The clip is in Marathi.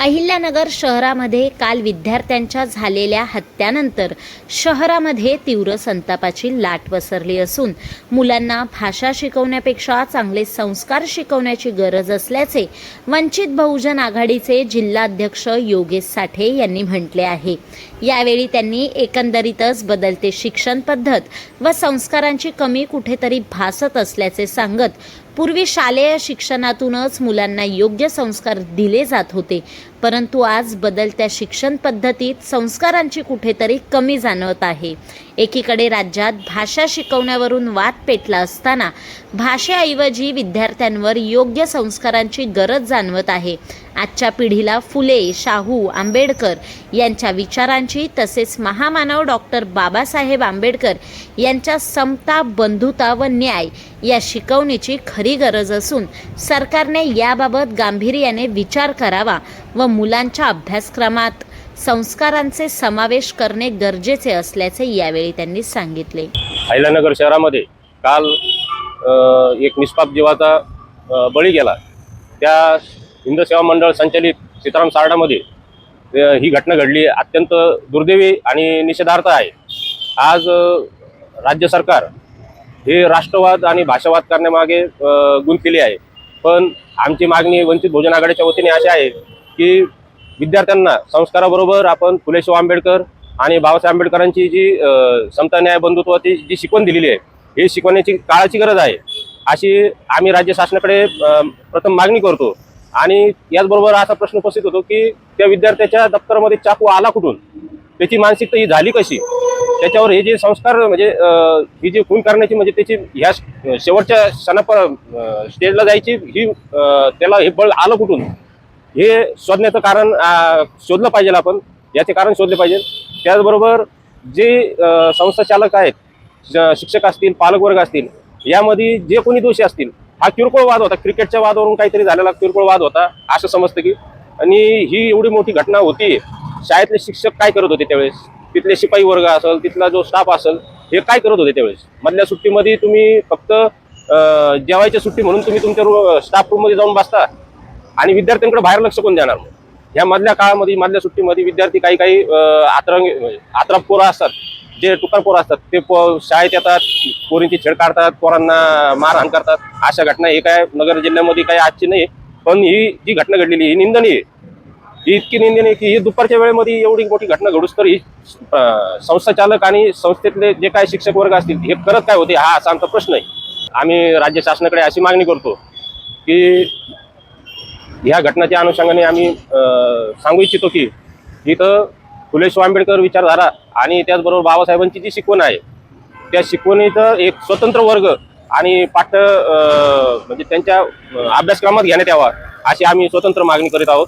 अहिल्यानगर शहरामध्ये काल विद्यार्थ्यांच्या झालेल्या हत्यानंतर शहरामध्ये तीव्र संतापाची लाट पसरली असून मुलांना भाषा शिकवण्यापेक्षा चांगले संस्कार शिकवण्याची गरज असल्याचे वंचित बहुजन आघाडीचे जिल्हाध्यक्ष योगेश साठे यांनी म्हटले आहे। यावेळी त्यांनी एकंदरीतच बदलते शिक्षण पद्धत व संस्कारांची कमी कुठेतरी भासत असल्याचे सांगत पूर्वी शालेय शिक्षणातूनच मुलांना योग्य संस्कार दिले जात होते, परंतु आज बदलत्या शिक्षण पद्धतीत संस्कारांची कुठेतरी कमी जाणवत आहे। एकीकडे राज्यात भाषा शिकवण्यावरून वाद पेटला असताना भाषेऐवजी विद्यार्थ्यांवर योग्य संस्कारांची गरज जाणवत आहे। आजच्या पिढीला फुले, शाहू, आंबेडकर यांच्या विचारांची तसेच महामानव डॉक्टर बाबासाहेब आंबेडकर यांच्या समता, बंधुता व न्याय या शिकवणीची खरी गरज असून सरकारने याबाबत गांभीर्याने विचार करावा व मुलांच्या अभ्यासक्रमात संस्कारांचे समावेश करणे गरजेचे असल्याचे यावेळी त्यांनी सांगितले। अहिल्यानगर शहरामध्ये काल एक निष्पाप जीवाचा बळी गेला। त्या हिंदू सेवा मंडळ संचालित सीताराम सारडामध्ये ही घटना घडली, अत्यंत दुर्दैवी आणि निषेधार्थ आहे। आज राज्य सरकार हे राष्ट्रवाद आणि भाषावाद करण्यामागे गुंतलेली आहे, पण आमची मागणी वंचित बहुजन आघाडीच्या वतीने अशी आहे की विद्यार्थ्यांना संस्काराबरोबर आपण फुले शाहू आंबेडकर आणि बाबासाहेब आंबेडकरांची जी समता, न्याय, बंधुत्वाची जी शिकवण दिलेली आहे, ही शिकवण्याची काळाची गरज आहे अशी आम्ही राज्य शासनाकडे प्रथम मागणी करतो। आणि याचबरोबर असा प्रश्न उपस्थित होतो की त्या विद्यार्थ्याच्या दप्तरामध्ये चाकू आला कुठून, त्याची मानसिकता ही झाली कशी, त्याच्यावर हे जे संस्कार म्हणजे ही जी खून करण्याची म्हणजे त्याची ह्या शेवटच्या स्टेजला जायची ही त्याला हे बळ आलं कुठून, हे शोधण्याचं कारण शोधलं पाहिजे। आपण याचे कारण शोधले पाहिजे। त्याचबरोबर जे संस्था चालक आहेत, शिक्षक असतील, पालकवर्ग असतील, यामध्ये जे कोणी दोषी असतील, हा किरकोळ वाद होता, क्रिकेटच्या वादावरून काहीतरी झालेला किरकोळ वाद होता असं समजतं की, आणि ही एवढी मोठी घटना होती। शाळेतले शिक्षक काय करत होते त्यावेळेस, तिथले शिपाई वर्ग असेल, तिथला जो स्टाफ असेल, हे काय करत होते त्यावेळेस। मधल्या सुट्टीमध्ये तुम्ही फक्त जेवायची सुट्टी म्हणून तुम्ही तुमच्या स्टाफ रूममध्ये जाऊन बसता आणि विद्यार्थ्यांकडे बाहेर लक्ष कोण देणार। ह्या मधल्या काळामध्ये, मधल्या सुट्टीमध्ये विद्यार्थी काही आत्राप पोरं असतात, जे टुकार पोरं असतात, ते शाळेत येतात, पोरींची छेड काढतात, पोरांना मारहाण करतात। अशा घटना हे काय नगर जिल्ह्यामध्ये काही आजची नाही, पण ही जी घटना घडलेली ही निंदनीय आहे। ही इतकी निंदनीय की ही दुपारच्या वेळेमध्ये एवढी मोठी घटना घडूस तर ही संस्था चालक आणि संस्थेतले जे काही शिक्षक वर्ग असतील हे करत काय होते, हा असा आमचा प्रश्न आहे। आम्ही राज्य शासनाकडे अशी मागणी करतो की ह्या घटनाच्या अनुषंगाने आम्ही सांगू इच्छितो की इथं फुले शाहू आंबेडकर विचारधारा आणि त्याचबरोबर बाबासाहेबांची जी शिकवण आहे, त्या शिकवणीचं एक स्वतंत्र वर्ग आणि पाठ्य म्हणजे त्यांच्या अभ्यासक्रमात घेण्यात यावा अशी आम्ही स्वतंत्र मागणी करीत आहोत।